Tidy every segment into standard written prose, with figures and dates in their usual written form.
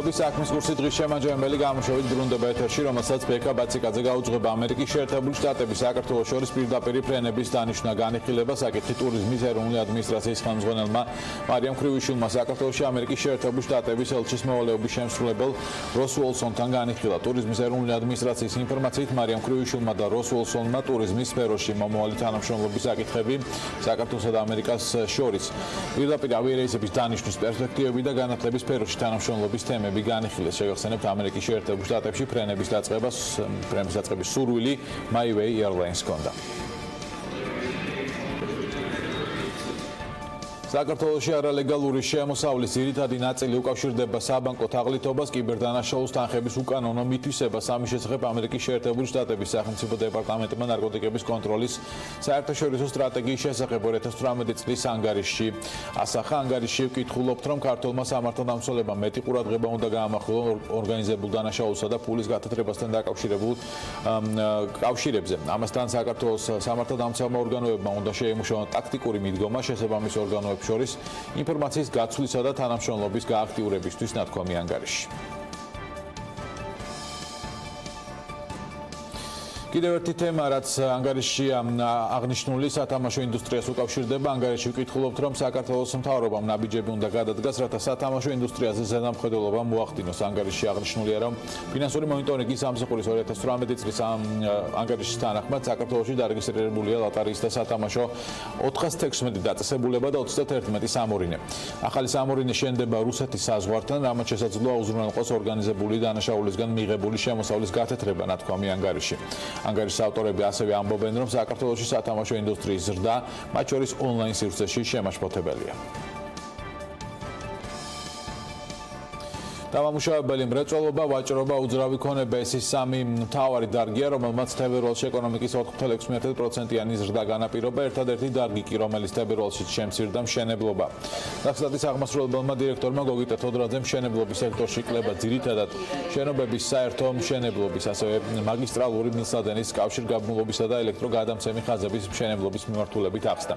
Ყოფილი საქმის კურსი დღის შემაჯამებელი გამოშვებით ბრუნდება ეთერში, რომელსაც ბექა ბაციკაძე გაუძღვება ამერიკის შეერთებული შტატების საქართველოს შორის პირდაპირ ფრენების დანიშვნა განიხილება საკითხი ტურიზმის ეროვნული ადმინისტრაციის ხელმძღვანელმა მარიამ ქრივიშვილმა საქართველოში ამერიკის შეერთებული შტატების ელჩის მოვალეობის შემსრულებელ როს უოლსონთან განიხილა. ტურიზმის ეროვნული ადმინისტრაციის ინფორმაციით მარიამ ქრივიშვილმა და როს უოლსონმა ტურიზმის სფეროში მომავალი თანამშრომლობის საკითხები საქართველოსა და ამერიკას შორის პირდაპირ ავიარეისების დანიშვნის პერსპექტივები და განათლების სფეროში თანამშრომლობის თემები განიხილეს. შევეხსენებთ ამერიკის შეერთებულ შტატებში ფრენების დაწყების სურვილი My Way Airlines ჰქონდა. საქართველოში არალეგალური შემოსავლის ძირითადი ნაწილი უკავშირდება საბანკო თაღლითობას, კიბერდანაშაულს, თანხების უკანონო მითვისებას. ამის შესახებ ამერიკის შეერთებული შტატების სახელმწიფო დეპარტამენტმა ნარკოტიკების კონტროლის საერთაშორისო სტრატეგიის შესახებ 2018 წლის ანგარიშში ასახა. ანგარიშში ვკითხულობთ, რომ ქართულმა სამართალდამცველებმა მეტი ყურადღება უნდა გაამახვილონ ორგანიზებულ დანაშაულსა და ფულის გათათრებასთან დაკავშირებულ კავშირებზე. ამასთან საქართველოს სამართალდამცველმა ორგანოებმა უნდა შეიმუშაონ ტაქტიკური მიდგომა შესაბამის ორგანოებს შორის ინფორმაციის გაცვლისა და თანამშრომლობის გააქტიურებისთვის ნათქვამი ანგარიში. კიდევ ერთი თემა, რაც ანგარიშში აღნიშნული სათამაშო ინდუსტრიას უკავშირდება. ანგარიში ვკითხულობთ, რომ საქართველოს მთავრობამ ნაბიჯები უნდა გადადგას, რათა სათამაშო ინდუსტრიაზე ზედამხედველობა მოახდინოს. ანგარიშში აღნიშნულია, რომ ფინანსური მონიტორინგის სამსახურის 2018 წლის ანგარიშის თანახმად საქართველოში დარეგისტრირებულია ლოტარიის და სათამაშო 416 დაწესებულება და 31 სამორინე. ახალი სამორინე შენდება რუსეთის საზღვართან, რამაც შესაძლოა უზრუნველყოს ორგანიზებული დანაშაულისგან მიღებული შემოსავლის გათეთრება, ნათქვამი ანგარიში. ანგარიშის ავტორები ასევე ამბობენ, რომ საქართველოში სათამაშო ინდუსტრიის ზრდა, მათ შორის ონლაინ სივრცეში შემაშფოთებელია. დამამუშავებელი მრეწველობა, ვაჭრობა, უძრავი ქონება ეს ის სამი მთავარი დარგია, რომელმაც თებერვალში ეკონომიკის 4,6%-იანი ზრდა განაპირობა. ერთადერთი დარგი კი, რომელიც თებერვალში შემცირდა, მშენებლობა. სახსრატის აღმასრულებელმა დირექტორმა გოგიტა თოდრაძემ მშენებლობის სექტორში კლება ძირითადად შენობების საერთო მშენებლობის, ასევე მაგისტრალური მილსადენის კავშირგაბმულობისა და ელექტროგადამცემი ხაზების მშენებლობის მიმართულებით ახსნა.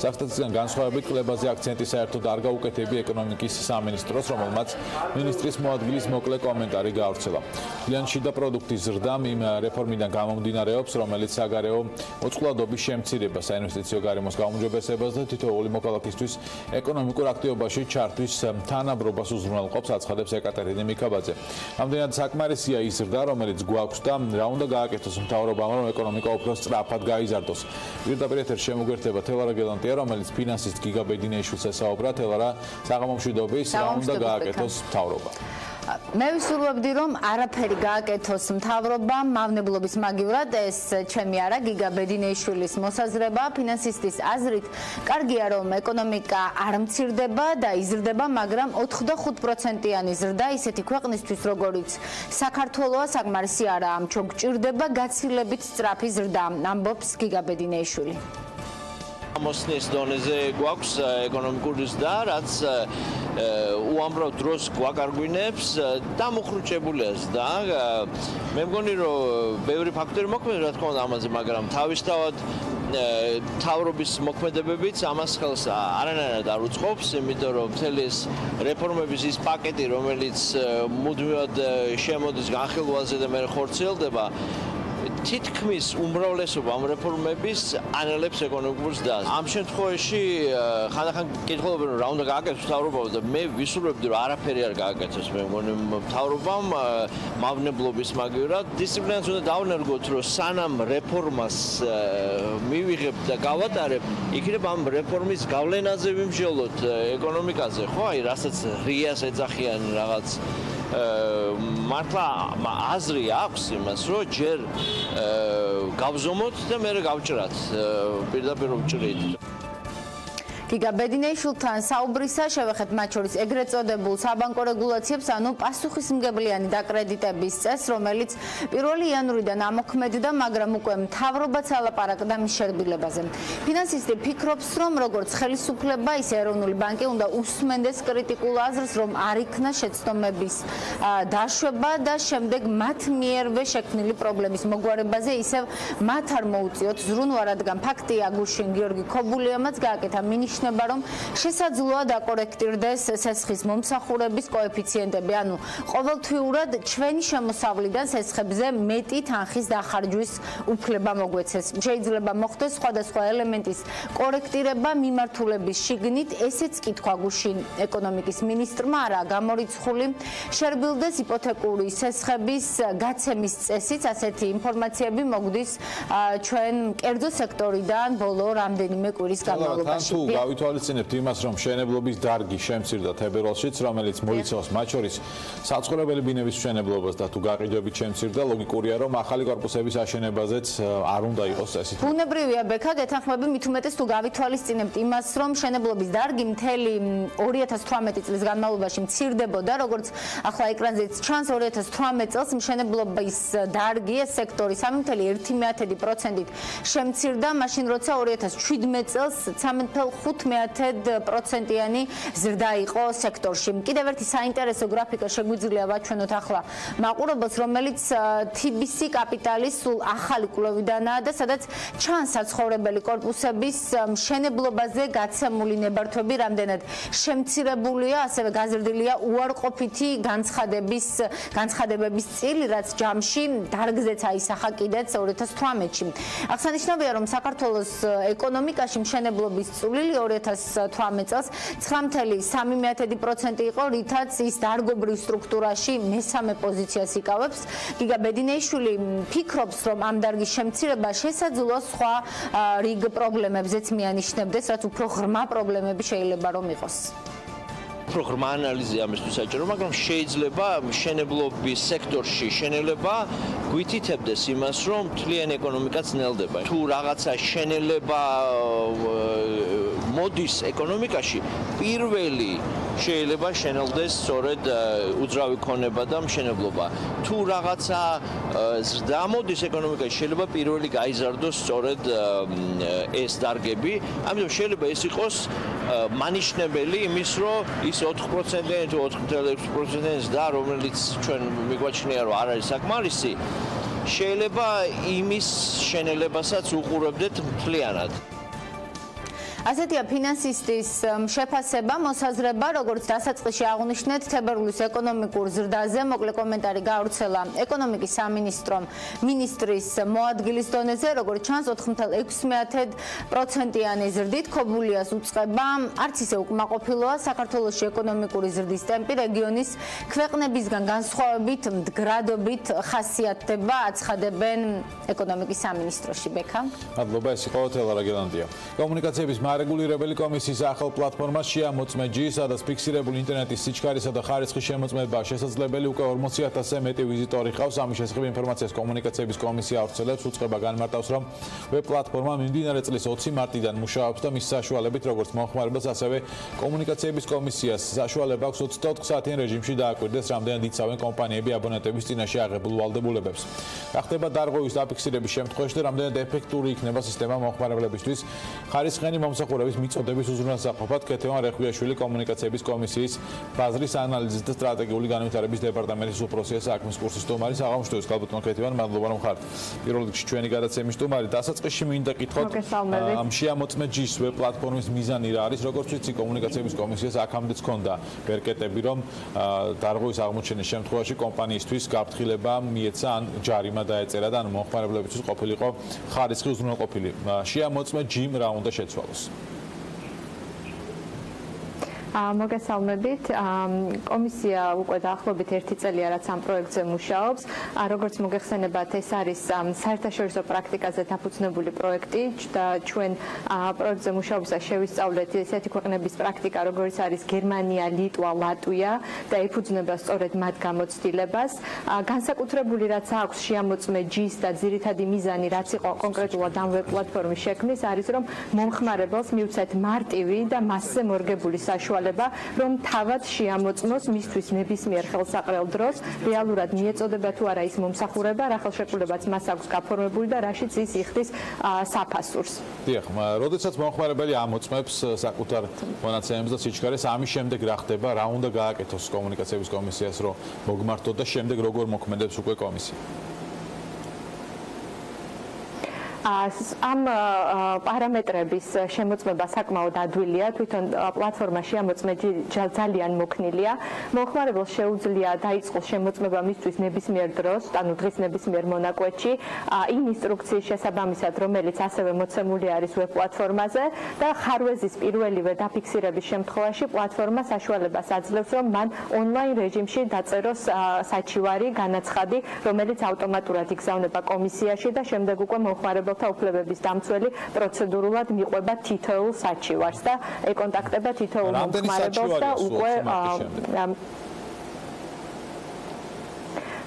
სახსრატისგან განსხვავებით კლებაზე აქცენტი საერთოდ არ გაუკეთებია ეკონომიკის სამინისტროს, რომელმაც მინისტრის მოადგილის მოკლე კომენტარი გაავრცელა. ძალიან შიდა პროდუქტის ზრდა იმ რეფორმიდან გამომდინარეობს, რომელიც საგარეო მოწყვლადობის შემცირებას, საინვესტიციო გარემოს გაუმჯობესებას და თითოეული მოქალაქისთვის ეკონომიკურ აქტივობაში ჩართვის თანაბრობას უზრუნველყოფს, აცხადებს ეკატერინე მიქაბაძე. ამდენად საკმარისია ის ზრდა, რომელიც გვაქვს და რა უნდა გააკეთოს მთავრობამ, რომ ეკონომიკა უფრო სწრაფად გაიზარდოს. პირდაპირ ეთერში შემოგვერთება თელარა გელანტია, რომელიც ფინანსისტ გიგა ბედინეიშვილს ესაუბრა. თელარა, საღამომშვიდობის, რა უნდა გააკეთოს მთავრობა? მე ვისურვებდი, რომ არაფერი გააკეთოს მთავრობამ მავნებლობის მაგივრად. ეს ჩემი არა, გიგა ბედინეიშვილის მოსაზრება. ფინანსისტის აზრით, კარგია, რომ ეკონომიკა არ მცირდება და იზრდება, მაგრამ 4-5%-იანი ზრდა ისეთი ქვეყნისთვის, როგორიც საქართველოა, საკმარისი არაა. ამჩო გჭირდება გაცილებით სწრაფი ზრდა, ამბობს გიგა ბედინეიშვილი. მოსნის დონეზე გვაქვს ეკონომიკური ზრდა, რაც უამრავ დროს გვაკარგვინებს და მოხრუჭებულია ზრდა. მე მგონი, რომ ბევრი ფაქტორი მოქმედებს, რა თქმა უნდა, ამაზე, მაგრამ თავისთავად მთავრობის მოქმედებებიც ამას ხელს არანაირად არ უწყობს, იმიტომ რომ მთელი ეს რეფორმების ის პაკეტი, რომელიც მუდმივად შემოდის განხილვაზე და მე ხორციელდება, თითქმის უმრავლესობა ამ რეფორმების ანელებს ეკონომიკურ ზრდას. ამ შემთხვევაში ხანდახან კითხულობენ, რა უნდა გააკეთოს მთავრობამ და მე ვისურვებდი, რომ არაფერი არ გააკეთოს. მე მგონი მთავრობამ მავნებლობის მაგივრად დისციპლინას უნდა დავნერგოთ, რომ სანამ რეფორმას მივიღებ და გავატარებ, იქნებ ამ რეფორმის გავლენაზე ვიმსჯელოთ ეკონომიკაზე, ხო? აი, რასაც რიას ეძახიან რაღაც მართლა აზრი აქვს იმას, რომ ჯერ გავზომოთ და მერე გავჭრათ, პირდაპირ ვჭრით. გიგა ბედინეიშვილთან საუბრისა შევეხეთ მათ შორის ეგრეთ წოდებულ საბანკო რეგულაციებს, ანუ პასუხისმგებლიანი დაკრედიტების წესს, რომელიც 1 იანვრიდან ამოქმედდა, მაგრამ უკვე მთავრობაც ალაპარაკდა მის შერბილებაზე. ფინანსისტი ფიქრობს, რომ როგორც ხელისუფლება, ისე ეროვნული ბანკი უნდა უსმენდეს კრიტიკულ აზრს, რომ არ იქნა შეცდომების დაშვება და შემდეგ მათ მიერვე შექმნილი პრობლემის მოგვარებაზე ისევ მათ არ მოუწიოთ ზრუნვა, რადგან ფაქტია, გუშინ გიორგი ქობულიამაც გააკეთა მინიშნები აღინიშნება, რომ შესაძლოა დაკორექტირდეს სესხის მომსახურების კოეფიციენტები, ანუ ყოველთვიურად ჩვენი შემოსავლიდან სესხებზე მეტი თანხის დახარჯვის უფლება მოგვეცეს. შეიძლება მოხდეს სხვადასხვა ელემენტის კორექტირება მიმართულების შიგნით, ესეც კითხვა გუშინ ეკონომიკის მინისტრმა არაა გამორიცხული. შერბილდეს იპოთეკური სესხების გაცემის წესიც, ასეთი ინფორმაციები მოგდის ჩვენ კერძო სექტორიდან ბოლო რამდენიმე კვირის განმავლობაში. თუ გავითვალისწინებთ იმას, რომ მშენებლობის დარგი შემცირდა თებერვალშიც, რომელიც მოიცავს მათ შორის საცხოვრებელი ბინების მშენებლობას და თუ გაყიდვებით შემცირდა, ლოგიკურია, რომ ახალი კორპუსების აშენებაზეც არ უნდა იყოს წესი. ბუნებრივია, ბექა, გეთანხმები მით უმეტეს თუ გავითვალისწინებთ იმას, რომ მშენებლობის დარგი მთელი 2018 წლის განმავლობაში მცირდებოდა, როგორც ახლა ეკრანზეც ჩანს 2018 წელს მშენებლობის დარგი ეს სექტორი 3.1%-ით შემცირდა, მაშინ როცა 2017 წელს 3.5%-იანი ზრდა იყო სექტორში. კიდევ ერთი საინტერესო გრაფიკა შეგვიძლია ვაჩვენოთ ახლა მაყურებელს, რომელიც TBC კაპიტალის სულ ახალი კვლევიდანაა და სადაც ჩანს საცხოვრებელი კორპუსების მშენებლობაზე გაცემული ნებართვები რამდენად შემცირებულია, ასევე გაზრდილია უარყოფითი განცხადებების წილი, რაც ჯამში დარგზეც აისახა კიდეც 2018-ში. აღსანიშნავია, რომ საქართველოს ეკონომიკაში მშენებლობის წვლილი 2018 წელს 9.3% იყო, რითაც ის დარგობრივ სტრუქტურაში მესამე პოზიციას იკავებს. გიგა ბედინეიშვილი ფიქრობს, რომ ამ დარგის შემცირება შესაძლოა სხვა რიგ პრობლემებზეც მიანიშნებდეს, რაც უფრო ღრმა პრობლემები შეიძლება რომ იყოს. უფრო ღრმა ანალიზი ამისთვის საჭირო, მაგრამ შეიძლება მშენებლობის სექტორში შენელება გვითითებდეს იმას, რომ მთლიანი ეკონომიკა ძნელდება. თუ რაღაცა შენელება მოდის ეკონომიკაში, პირველი შეიძლება შენელდეს სწორედ უძრავი ქონება და მშენებლობა. თუ რაღაცა ზრდა მოდის ეკონომიკაში, შეიძლება პირველი გაიზარდოს სწორედ ეს დარგები. ამიტომ შეიძლება ეს იყოს მანიშნებელი იმის, რომ ის 4%-იანი თუ 4.6%-იანი ზრდა, რომელიც ჩვენ მიგვაჩნია, რომ არ არის საკმარისი, შეიძლება იმის შენელებასაც უყურებდეთ მთლიანად. ასეთია ფინანსისტის შეფასება, მოსაზრება, როგორც დასაწყისში აღვნიშნეთ, თებერვლის ეკონომიკურ ზრდაზე მოკლე კომენტარი გაავრცელა ეკონომიკის სამინისტრომ მინისტრის მოადგილის დონეზე, როგორც ჩანს 4.6%-იანი ზრდით ქობულიას უწყება, არც ისე უკმაყოფილოა საქართველოში ეკონომიკური ზრდის ტემპი რეგიონის ქვეყნებისგან განსხვავებით მდგრადობით ხასიათდება, აცხადებენ ეკონომიკის სამინისტროში. ბექა. მადლობა, ეს იყო თელარა გელანდია. კომუნიკაციების რეგულირებელი კომისიის ახალ პლატფორმას შეამოწმეჯი, სადაც ფიქსირებული ინტერნეტის სიჩქარისა და ხარისხის შემოწმება შესაძლებელი უკვე 40,000-ზე მეტი ვიზიტორი ყავს. ამის შესახებ ინფორმაციას კომუნიკაციების კომისია ავრცელებს. უწყება განმარტავს, რომ ვებ პლატფორმა მიმდინარე წლის 20 მარტიდან მუშაობს და მის საშუალებით, როგორც მომხმარებელს, ასევე კომუნიკაციების კომისიას საშუალება აქვს 24 საათიან რეჟიმში დააკვირდეს, რამდენად იცავენ კომპანიები აბონენტების წინაშე აღებულ ვალდებულებებს. გახდება დარღვევის დაფიქსირების შემთხვევაში და რამდენად ეფექტური იქნება სისტემა მომხმარებლებისთვის. ხარისხიანი მომსახურების მიწოდების უზრუნველსაყოფად ქეთევან რეხვიაშვილი კომუნიკაციების კომისიის ბაზრის ანალიზის და სტრატეგიული განვითარების დეპარტამენტის უფროსია საქმის კურსის სტუმარი. საღამოშტოს ქალბატონ ქეთევან, მადლობა რომ ხართ. პირველ რიგში ჩვენი გადაცემის სტუმარი. დასაწყისში მინდა კითხოთ, ამ შეამოწმეჯის ვებ პლატფორმის მიზანი რა არის? როგორც ვიცი, კომუნიკაციების კომისიას აქამდეც ჰქონდა ბერკეტები, რომ დარღვევის აღმოჩენის შემთხვევაში კომპანიისთვის გაფრთხილება მიეცა ან ჯარიმა დაეწერა და ან მომხმარებლებისთვის ყოფილიყო ხარისხი უზრუნველყოფილი. შეამოწმეჯიმ რა უნდა შეცვალოს? მოგესალმებით. კომისია უკვე დაახლოებით 1 წელია რაც ამ პროექტზე მუშაობს. როგორც მოგეხსენებათ, ეს არის საერთაშორისო პრაქტიკაზე დაფუძნებული პროექტი და ჩვენ პროექტზე მუშაობისას შევისწავლეთ ესეთი ქვეყნების პრაქტიკა, როგორც არის გერმანია, ლიტვა, ლატვია და ეფუძნება სწორედ მათ გამოცდილებას. განსაკუთრებული რაც აქვს შეამოწმეჯის და ძირითადი მიზანი, რაც იყო კონკრეტულად ამ ვებ პლატფორმის შექმნის, არის რომ მომხმარებელს მივცეთ მარტივი და მასზე მორგებული საშუალება, რომ თავად შეამოწმოს მისთვის ნებისმიერ ხელსაყრელ დროს, რეალურად მიეწოდება თუ არა ის მომსახურება, რა ხელშეკრულებაც მას აქვს გაფორმებული და რაშიც ის იხდის საფასურს. დიახ, როდესაც მომხმარებელი ამოწმებს საკუთარ მონაცემებს და სიჩქარეს, ამის შემდეგ რა ხდება, რა უნდა გააკეთოს კომუნიკაციების კომისიას, რომ მოგმართოთ და შემდეგ როგორ მოქმედებს უკვე კომისია? ამ პარამეტრების შემოწმება საკმაოდ ადვილია, თვითონ პლატფორმაში ამოწმედი ძალიან მოქნილია. მომხმარებელს შეუძლია დაიწყოს შემოწმება მისთვის ნებისმიერ დროს, ანუ დღის ნებისმიერ მონაკვეთში, იმ ინსტრუქციის შესაბამისად, რომელიც ასევე მოცემული არის ვებ პლატფორმაზე და ხარვეზის პირველივე დაფიქსირების შემთხვევაში პლატფორმა საშუალებას აძლევს, რომ მან ონლაინ რეჟიმში დაწეროს საჩივარი, განაცხადი, რომელიც ავტომატურად იგზავნება კომისიაში და შემდეგ უკვე მომხმარებელთა უფლებების დამცველი პროცედურულად მიყვება თითოეულ საჩივარს და ეკონტაქტება თითოეულ მომხმარებელს და უკვე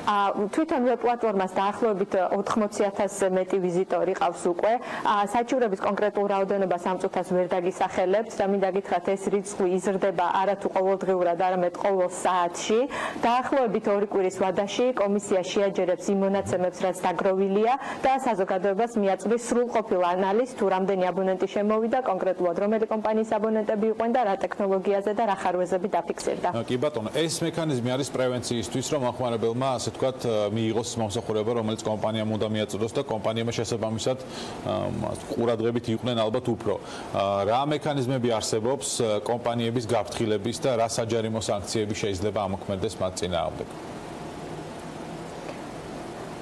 თვითონ ვებ პლატფორმას დაახლოებით 80,000-ზე მეტი ვიზიტორი ყავს უკვე. საჩივრების კონკრეტულ რაოდენობას ამ წუთას ვერ დაგისახელებთ და მინდა გითხრათ, ეს რიცხვი იზრდება არათუ ყოველდღიურად, არამედ ყოველ საათში. დაახლოებით 2 კვირის ვადაში კომისია შეაჯერებს იმ მონაცემებს, რაც დაგროვილია და საზოგადოებას მიაწვდის სრულყოფილ ანალიზს, თუ რამდენი აბონენტი შემოვიდა, კონკრეტულად რომელი კომპანიის აბონენტები იყვნენ და რა ტექნოლოგიაზე და რა ხარვეზები დაფიქსირდა. კი ბატონო, ეს მექანიზმი არის პრევენციისთვის, რომ მომხმარებელმა ასე თქვათ მიიღოს მომსახურება, რომელიც კომპანიამ უნდა მიაწოდოს და კომპანიამ შესაბამისად ყურადღებით იყვნენ ალბათ უფრო. რა მექანიზმები არსებობს კომპანიების გაფრთხილების და რა საჯარიმო სანქციები შეიძლება ამოქმედდეს მათ წინააღმდეგ?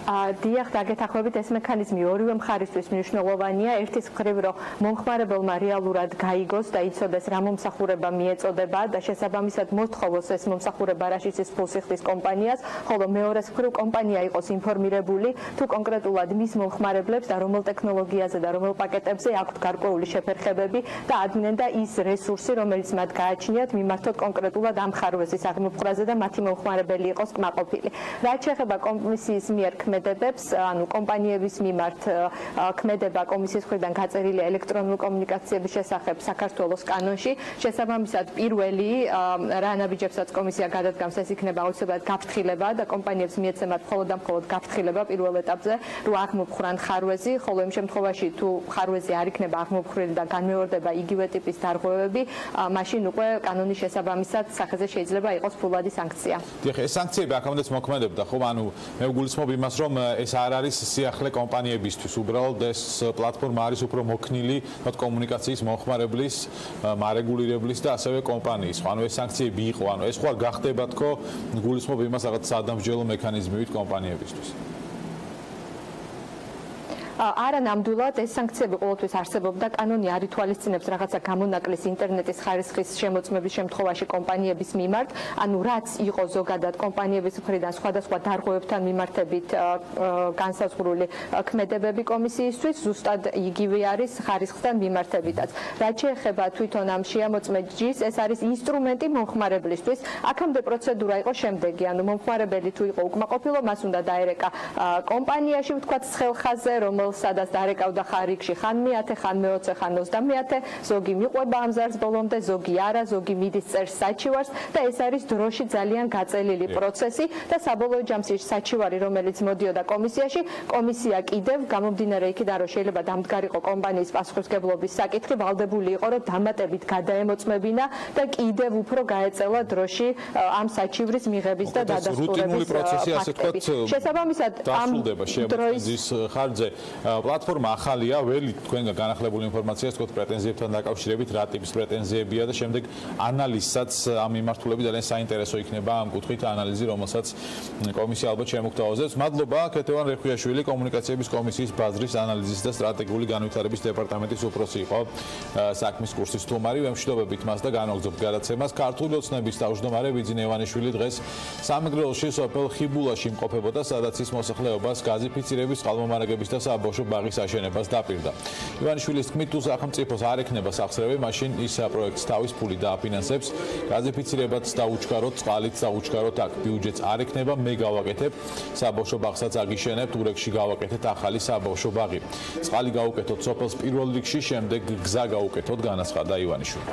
დიახ, დაგეთახმებით, ეს მექანიზმი ორივე მხარისთვის მნიშვნელოვანია. ერთის მხრივ, რომ მომხმარებელმა რეალურად გაიგოს და იცოდეს, რა მომსახურება მიეწოდება და შესაბამისად მოთხოვოს ეს მომსახურება რაშიც ის ფულს იხდის კომპანიას, ხოლო მეორეს მხრივ კომპანია იყოს ინფორმირებული, თუ კონკრეტულად მის მომხმარებლებს და რომელ ტექნოლოგიაზე და რომელ პაკეტებზე აქვთ გარკვეული შეფერხებები და ადმინენ და ის რესურსი, რომელიც მათ გააჩნიათ, მიმართოთ კონკრეტულად ამ ხარვეზის აღმოფხვრაზე და მათი მომხმარებელი იყოს კმაყოფილი. რაც შეეხება კომისიის მიერ ანუ კომპანიების მიმართ ქმედება კომისიის მხრიდან გაწერილია ელექტრონული კომუნიკაციების შესახებ საქართველოს კანონში. შესაბამისად, პირველი რა ნაბიჯებსაც კომისია გადადგამს, ეს იქნება აუცილებლად გაფრთხილება და კომპანიებს მიეცემათ მხოლოდ და მხოლოდ გაფრთხილება პირველ ეტაპზე, რომ აღმოფხრან ხარვეზი, ხოლო იმ შემთხვევაში თუ ხარვეზი არ იქნება აღმოფხრილი და განმეორდება იგივე ტიპის დარღვევები, მაშინ უკვე კანონის შესაბამისად სახეზე შეიძლება იყოს ფულადი სანქცია. დიახ, ეს სანქციები აქამდეც მოქმედებდა, ხო? ანუ მე ვგულისხმობ იმას, რომ ეს არ არის სიახლე კომპანიებისთვის, უბრალოდ ეს პლატფორმა არის უფრო მოქნილი კომუნიკაციის მომხმარებლის, მარეგულირებლის და ასევე კომპანიის. ანუ ეს სანქციები იყო, ანუ ეს ხო არ გახდება თქო, გულისხმობ იმას რაღაც სადამსჯელო მექანიზმივით კომპანიებისთვის. არა ნამდვილად ეს სანქციები ყოველთვის არსებობდა. კანონი არ ითვალისწინებს რაღაცა გამონაკლის ინტერნეტის ხარისხის შემოწმების შემთხვევაში კომპანიების მიმართ, ანუ რაც იყო ზოგადად კომპანიების მხრიდან სხვადასხვა დარღვევებთან მიმართებით განსაზღვრული ქმედებები კომისიისთვის, ზუსტად იგივე არის ხარისხთან მიმართებითაც. რაც შეეხება თვითონ ამ შეამოწმეჯის, ეს არის ინსტრუმენტი მომხმარებლისთვის. აქამდე პროცედურა იყო შემდეგი, ანუ მომხმარებელი თუ იყო უკმაყოფილო, მას უნდა დაერეკა კომპანიაში, ვთქვათ, ცხელხაზე, სადაც დარეკავდა ხარიგში ხან მე-10, ხან მე-20, ხან 30, ზოგი მიყვება ამ ზარს ბოლომდე, ზოგი არა, ზოგი მიდის წერს საჩივარს და ეს არის დროში ძალიან გაწელილი პროცესი და საბოლოო ჯამში საჩივარი, რომელიც მოდიოდა კომისიაში, კომისია კიდევ გამომდინარე იქიდან, რომ შეიძლება დამდგარიყო კომპანიის პასუხისმგებლობის საკითხი, ვალდებული იყო, რომ დამატებით გადაემოწმებინა და კიდევ უფრო გაეწელა დროში ამ საჩივრის მიღების და დადასტურების ფაქტები. შესაბამისად, ამ დროის ხარჯზე პლატფორმა ახალია, ველი თქვენგან განახლებული ინფორმაციას თქო პრეტენზიებთან დაკავშირებით, რა ტიპის პრეტენზიებია და შემდეგ ანალიზსაც ამ მიმართულებით ძალიან საინტერესო იქნება ამ კუთხით ანალიზი, რომელსაც კომისია ალბათ შემოგთავაზებს. მადლობა ქეთევან რეხვიაშვილი, კომუნიკაციების კომისიის ბაზრის ანალიზის და სტრატეგიული განვითარების დეპარტამენტის უფროსი იყო საქმის კურსის სტუმარი. ვემშვიდობებით მას და განვაგრძობთ გადაცემას. ქართული ოცნების თავმჯდომარე ვიძინე ივანიშვილი დღეს სამეგრელოში სოფელ ხიბულაში იმყოფებოდა, სადაც ის მოსახლეობას გაზიფიცირების, წყალმომარაგების და საბავშვო ბაღის აშენებას დაპირდა. ივანიშვილის თქმით, თუ სახელმწიფოს არ ექნება სახსრები, მაშინ ის პროექტს თავის ფულით დააფინანსებს. გაზიფიცირებაც დაუჩქაროთ, წყალიც დაუჩქაროთ აქ. ბიუჯეტს არ ექნება, მე გავაკეთებ. საბავშვო ბაღსაც აგიშენებთ, ურეკში გავაკეთეთ ახალი საბავშვო ბაღი. წყალი გავუკეთოთ სოფელს პირველ რიგში, შემდეგ გზა გავუკეთოთ, განაცხადა ივანიშვილი.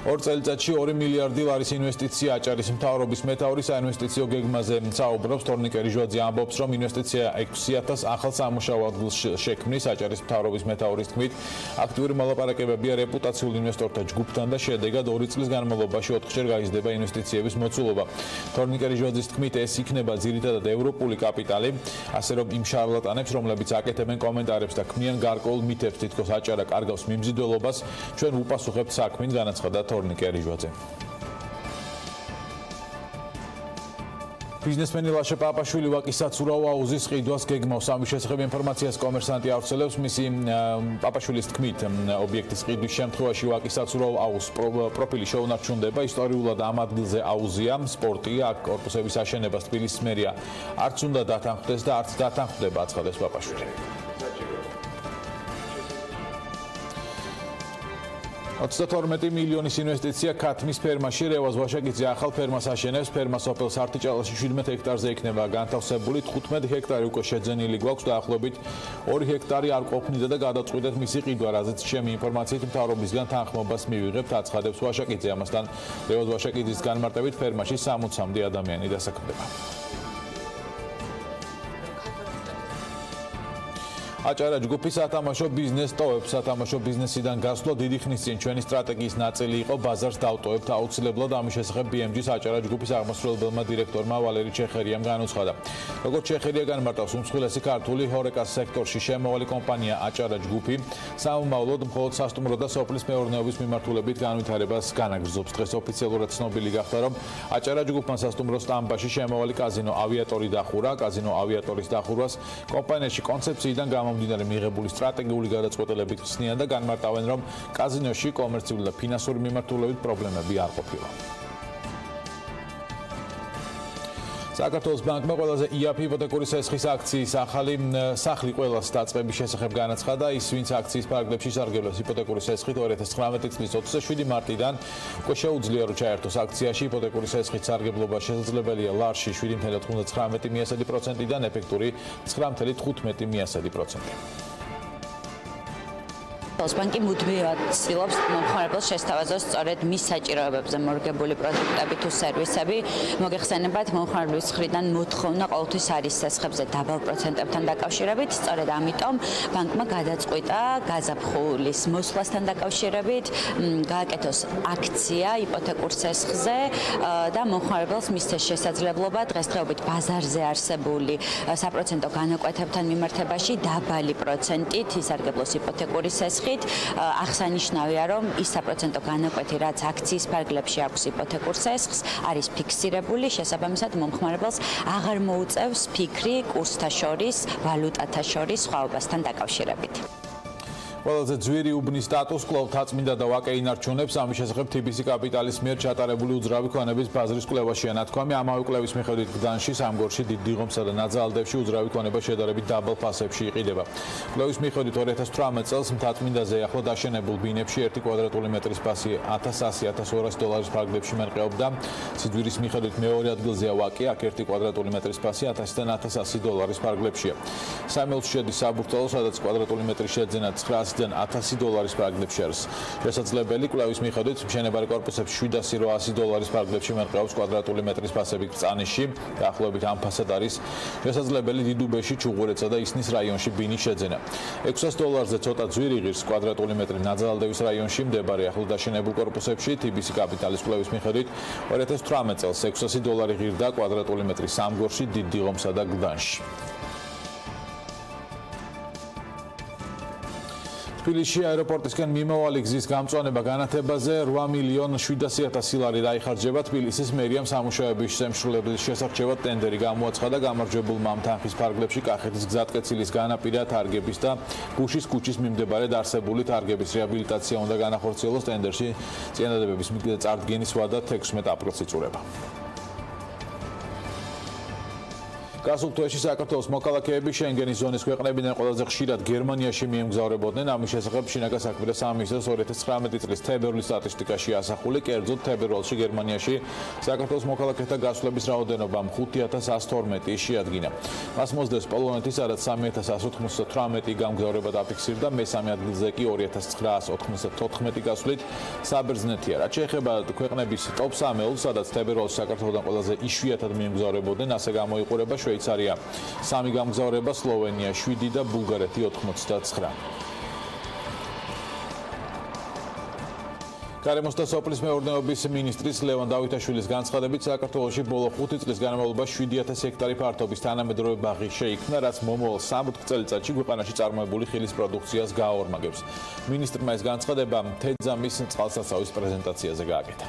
ორ წელიწადში 2 მილიარდი ლარის ინვესტიცია აჭარის მთავრობის მეთაური საინვესტიციო გეგმაზე საუბრობს. თორნიკე ჟვაძე ამბობს, რომ ინვესტიცია 6,000 ახალ სამუშაო ადგილს შექმნის. აჭარის მთავრობის მეთაურის თქმით, აქტიური მოლაპარაკებებია რეპუტაციულ ინვესტორთა ჯგუფთან და შედეგად 2 წლის განმავლობაში 4-ჯერ გაიზრდება ინვესტიციების მოცულობა. თორნიკე ჟვაძის თქმით, ეს იქნება ძირითადად ევროპული კაპიტალი, ასე რომ იმ შარლატანებს, რომლებიც აკეთებენ კომენტარებს და ქმნიან გარკვეულ მითებს, თითქოს აჭარა კარგავს მიმზიდველობას, ჩვენ უპასუხებთ საქმის, განაცხადა თორნიკე ჟვაძე. ბიზნესმენი ლაშა პაპაშვილი ვაკის საცურაო აუზის ყიდვას გეგმავს. ამის შესახებ ინფორმაციას კომერსანტი ავრცელებს. მისი პაპაშვილის თქმით, ობიექტის ყიდვის შემთხვევაში ვაკის საცურაო აუზს პროფილი შეუნარჩუნდება. ისტორიულად ამ ადგილზე აუზია, სპორტია, აქ კორპუსების აშენებას თბილისის მერია არც უნდა დათანხმდეს და არც დათანხმდება, აცხადებს პაპაშვილი. 32 მილიონის ინვესტიცია ქათმის ფერმაში. რევაზ ვაშაკიძე ახალ ფერმას აშენებს. ფერმა სოფელ სარტიჭალაში 17 ჰექტარზე იქნება განთავსებული. 15 ჰექტარი უკვე შეძენილი გვაქვს. დაახლოებით 2 ჰექტარი არ ყოფნიდა და გადაწყვიტეთ მისი ყიდვა, რაზეც ჩემი ინფორმაციით მთავრობისგან თანხმობას მივიღებთ, აცხადებს ვაშაკიძე. ამასთან რევაზ ვაშაკიძის განმარტებით ფერმაში 60-მდე ადამიანი დასაქმდება. აჭარა ჯგუფი სათამაშო ბიზნეს ტოვებს. სათამაშო ბიზნესიდან გასვლა დიდი ხნის წინ ჩვენი სტრატეგიის ნაწილი იყო. ბაზარს დავტოვებთ აუცილებლად. ამის შესახებ BMG-ს აჭარა ჯგუფის აღმასრულებელმა დირექტორმა ვალერი ჩეხერიამ განუცხადა. როგორც ჩეხერია განმარტავს, უმსხვილესი ქართული ჰორეკას სექტორში შემავალი კომპანია აჭარა ჯგუფი სამომავლოდ მხოლოდ სასტუმრო და სოფლის მეურნეობის მიმართულებით განვითარებას განაგრძობს. დღეს ოფიციალურად ცნობილი გახდა, რომ აჭარა ჯგუფმა სასტუმრო სტამბაში შემავალი კაზინო ავიატორი დახურა. კაზინო ავიატორის დახურვას კომპანიაში კონცეფციიდან გამომდინარე მიღებული სტრატეგიული გადაწყვეტილებით ხსნიან და განმარტავენ, რომ კაზინოში კომერციული და ფინანსური მიმართულებით პრობლემები არ ყოფილა. საქართველოს ბანკმა ყველაზე იაფი იპოთეკური სესხის აქციის ახალი სახლი ყველას დაწყების შესახებ განაცხადა. ის, ვინც აქციის ფარგლებში სარგებლობს იპოთეკური სესხით 2019 წლის 27 მარტიდან უკვე შეუძლია რომ ჩაერთოს აქციაში. იპოთეკური სესხით სარგებლობა შესაძლებელია ლარში 7.19%-დან ეფექტური 9.15%. ბანკი მუდმივად ცდილობს მომხმარებელს შესთავაზოს სწორედ მის საჭიროებებზე მორგებული პროდუქტები თუ სერვისები. მოგეხსენებათ, მომხმარებლის მხრიდან მოთხოვნა ყოველთვის არის სესხებზე დაბალ პროცენტებთან დაკავშირებით. სწორედ ამიტომ ბანკმა გადაწყვიტა გაზაფხულის მოსვლასთან დაკავშირებით გააკეთოს აქცია იპოთეკურ სესხზე და მომხმარებელს მისცეს შესაძლებლობა დღესდღეობით ბაზარზე არსებული საპროცენტო განაკვეთებთან მიმართებაში დაბალი პროცენტით ისარგებლოს იპოთეკური სესხი. აღსანიშნავია, რომ ის საპროცენტო განაკვეთი, რაც აქციის ფარგლებში აქვს იპოთეკურ სესხს, არის ფიქსირებული, შესაბამისად მომხმარებელს აღარ მოუწევს ფიქრი კურსთა შორის, ვალუტათა შორის სხვაობასთან დაკავშირებით. ყველაზე ძვირი უბნის სტატუსს კვლავ თაწმინდა და ვაკე ინარჩუნებს. ამის შესახებ TBC კაპიტალის მიერ ჩატარებული უძრავი ქონების ბაზრის კვლევაშია ნათქვამი. ამავე კვლევის მიხედვით გდანში, სამგორში, დიდ დიღომსა და ნაძალდევში უძრავი ქონება შედარებით დაბალ ფასებში იყიდება. კვლევის მიხედვით 2018 წელს მთაწმინდაზე ახლო დაშენებულ ბინებში 1 კვადრატული მეტრის ფასი $1,100-1200 ფარგლებში მერყეობდა. სიძვირის მიხედვით მეორე ადგილზეა ვაკე, აქ 1 კვადრატული მეტრის ფასი $1000-დან $1100 ფარგლებში. საიმელში შედის საბურთალო, სადაც კვადრატული მეტრის შეძენა $900-დან $1000 ფარგლებში არის. შესაძლებელი კვლევის მიხედვით მშენებარე კორპუსებში $700-800 ფარგლებში მერყეობს კვადრატული მეტრის ფასები ბრძანიში. დაახლოებით ამ ფასად არის შესაძლებელი დიდუბეში, ჩუღურეთსა და ისნის რაიონში ბინის შეძენა. $600-ზე ცოტა ძვირი ღირს კვადრატული მეტრი ნაძალდევის რაიონში მდებარე ახლო დაშენებულ კორპუსებში. TBC კაპიტალის კვლევის მიხედვით 2018 წელს $600 ღირდა კვადრატული მეტრი სამგორში, დიდ დიღომსა და გლდანში. თბილისში აეროპორტისკენ მიმავალი გზის გამწვანება განათებაზე 8.700.000 ლარი დაიხარჯება. თბილისის მერიამ სამუშაოების შემსრულებლის შესარჩევად ტენდერი გამოაცხადა. გამარჯვებულმა ამ თანხის ფარგლებში კახეთის გზატკეცილის განაპირა თარგების და გუშის ქუჩის მიმდებარე დაარსებული თარგების რეაბილიტაცია უნდა განახორციელოს. ტენდერში წინადადებების წარდგენის ვადა 16 აპრილს იწურება. გასულ თვეში საქართველოს მოქალაქეები შენგენის ზონის ქვეყნებიდან ყველაზე ხშირად გერმანიაში მიემგზავრებოდნენ. ამის შესახებ შინაგან საქმეთა სამინისტროს 2019 წლის თებერვლის სტატისტიკაში ასახული, კერძოდ თებერვალში გერმანიაში საქართველოს მოქალაქეთა გასვლების რაოდენობა 5112 შეადგინა. მას მოსდევს პოლონეთი, სადაც 3198 გამგზავრება დაფიქსირდა, მესამე ადგილზე კი 2994 გასვლით საბერძნეთია. რაც შეეხება ქვეყნების ტოპ 3-ს, სადაც თებერვალში საქართველოსთან ყველაზე იშვიათად მიემგზავრებოდნენ, ასე გამოიყურება შვეიცარია 3 გამგზავრება, სლოვენია 7 და ბულგარეთი 89. გარემოს და სოფლის მეურნეობის მინისტრის ლევან დავითაშვილის განცხადებით, საქართველოში ბოლო 5 წლის განმავლობაში 7000 ჰექტარი ფართობის თანამედროვე ბაღი შეიქმნა, რაც მომავალ 3 წელიწადში ქვეყანაში წარმოებული ხილის პროდუქციას გააორმაგებს. მინისტრმა ეს განცხადება თეძამის წყალსაცავის პრეზენტაციაზე გააკეთა.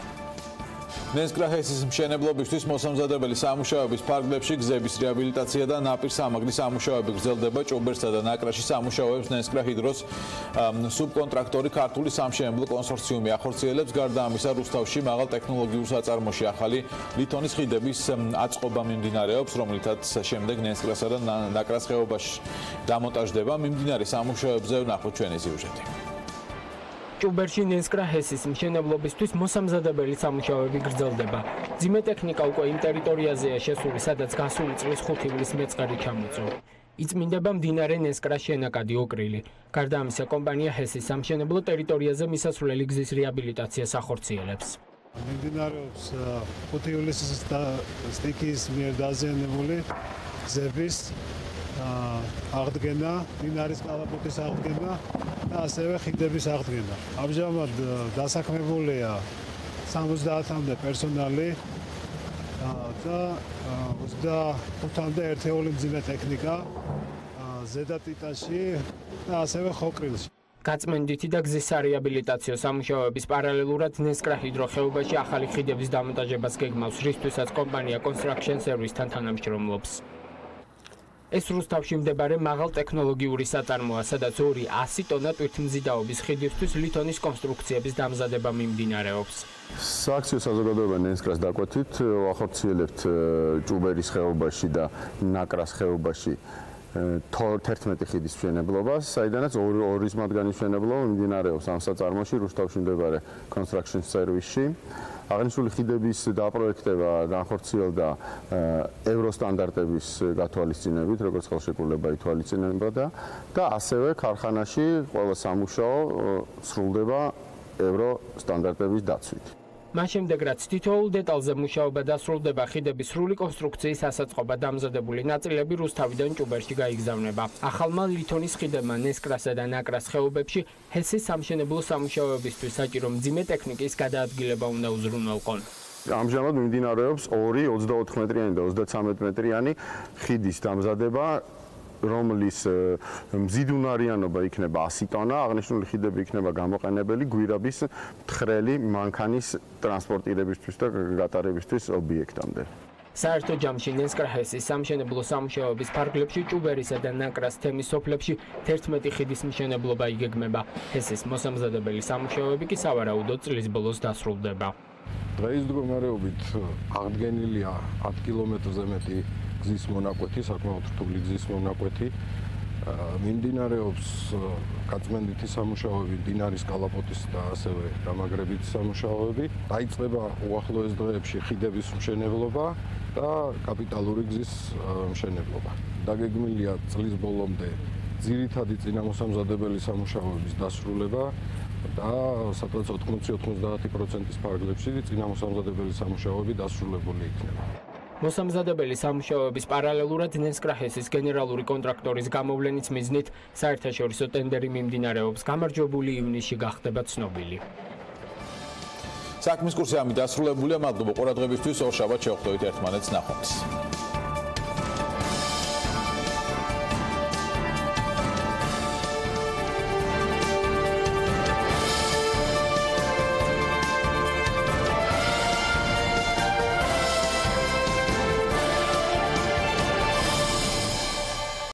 ნენსკრა-ჰესის მშენებლობისთვის მოსამზადებელი სამუშაოების ფარგლებში გზების რეაბილიტაცია და ნაპირ სამაგრის სამუშაოები გრძელდება. ჭუბერსა და ნაკრაში სამუშაოებს ნენსკრა-ჰიდროს სუბკონტრაქტორი ქართული სამშენებლო კონსორციუმი ახორციელებს. გარდა ამისა, რუსთავში მაღალ ტექნოლოგიურ საწარმოში ახალი ლითონის ხიდების აწყობა მიმდინარეობს, რომლითაც შემდეგ ნენსკრასა და ნაკრას ხეობაში დამონტაჟდება. მიმდინარე სამუშაოებზე ვნახოთ ჩვენი სიუჟეტი. ჭუბერში ნენსკრა-ჰესის მშენებლობისთვის მოსამზადებელი სამუშაოები გრძელდება. ძიმე ტექნიკა უკვე იმ ტერიტორიაზეა შესული, სადაც გასული წლის 5 ივლისს მეწყერი ჩამოწვა. იწმინდება მდინარე ნენსკრას შენაკადი ოკრილი. გარდა ამისა, კომპანია ჰესის სამშენებლო ტერიტორიაზე მისასვლელი გზის რეაბილიტაციას ახორციელებს. მიმდინარეობს 5 ივლისის სტიქიის მიერ დაზიანებული გზების აღდგენა, მდინარის კალაპოტის აღდგენა და ასევე ხიდების აღდგენა. ამჟამად დასაქმებულია 70-მდე პერსონალი და 25-მდე ერთეული მძიმე ტექნიკა ზედა ტიტანში და ასევე ხოკრილში. გაწმენდითი და გზის სარეაბილიტაციო სამუშაოების პარალელურად ნენსკრა-ჰიდრო ხეობაში ახალი ხიდების დამონტაჟებას გეგმავს, რისთვისაც კომპანია Construction Service-თან თანამშრომლობს. ეს რუსთავში მდებარე მაღალ ტექნოლოგიური საწარმოა, სადაც 200 ტონა ტვირთმზიდაობის ხიდისთვის ლითონის კონსტრუქციების დამზადება მიმდინარეობს. სააქციო საზოგადოება ნენსკრას დაკვეთით ვახორციელებთ ჭუბერის ხეობაში და ნაკრას ხეობაში 11 ხიდის მშენებლობას, საიდანაც ორის მათგანის მშენებლობა მიმდინარეობს ამ საწარმოში რუსთავში მდებარე Construction Service-ში. აღნიშნული ხიდების დაპროექტება განხორციელდა ევროსტანდარტების გათვალისწინებით, როგორც ხელშეკრულება ითვალისწინებოდა და ასევე ქარხანაში ყველა სამუშაო სრულდება ევროსტანდარტების დაცვით. მას შემდეგ, რაც თითოეულ დეტალზე მუშაობა დასრულდება, ხიდების სრული კონსტრუქციის ასაწყობა დამზადებული ნაწილები რუსთავიდან ჭუბერში გაიგზავნება. ახალმა ლითონის ხიდებმა ნენსკრასა და ნაკრას ხეობებში ჰესის სამშენებლო სამუშაოებისთვის საჭირო მძიმე ტექნიკის გადაადგილება უნდა უზრუნველყონ. ამჟამად მიმდინარეობს 2 24 მეტრიანი და 33 მეტრიანი ხიდის დამზადება, რომლის მზიდუნარიანობა იქნება 100 ტონა, აღნიშნული ხიდები იქნება გამოყენებელი გვირაბის მთხრელი მანქანის ტრანსპორტირებისთვის და გატარებისთვის ობიექტამდე. საერთო ჯამში ნენსკრა-ჰესის სამშენებლო სამუშაოების ფარგლებში ჭუბერისა და ნაკრას თემის სოფლებში 11 ხიდის მშენებლობა იგეგმება. ჰესის მოსამზადებელი სამუშაოები კი სავარაუდოდ წლის ბოლოს დასრულდება. დღეის მდგომარეობით აღდგენილია 10 კილომეტრზე მეტი გზის მონაკვეთი, საკმაოდ რთული გზის მონაკვეთი. მიმდინარეობს გაწმენდითი სამუშაოები, მდინარის კალაპოტის და ასევე გამაგრებით სამუშაოები. დაიწყება უახლოეს დღეებში ხიდების მშენებლობა და კაპიტალური გზის მშენებლობა. დაგეგმილია წლის ბოლომდე ძირითადი წინამოსამზადებელი სამუშაოების დასრულება და სადღაც 80-90%-ის ფარგლებში წინამოსამზადებელი სამუშაოები დასრულებული იქნება. მოსამზადებელი სამუშაოების პარალელურად ნენსკრა-ჰესის გენერალური კონტრაქტორის გამოვლენის მიზნით საერთაშორისო ტენდერი მიმდინარეობს. გამარჯვებული ივნისში გახდება ცნობილი. საქმის კურსი ამით დასრულებულია. მადლობა ყურადღებისთვის. ორ შაბათს შევხვდებით ერთმანეთს ნახვამდის.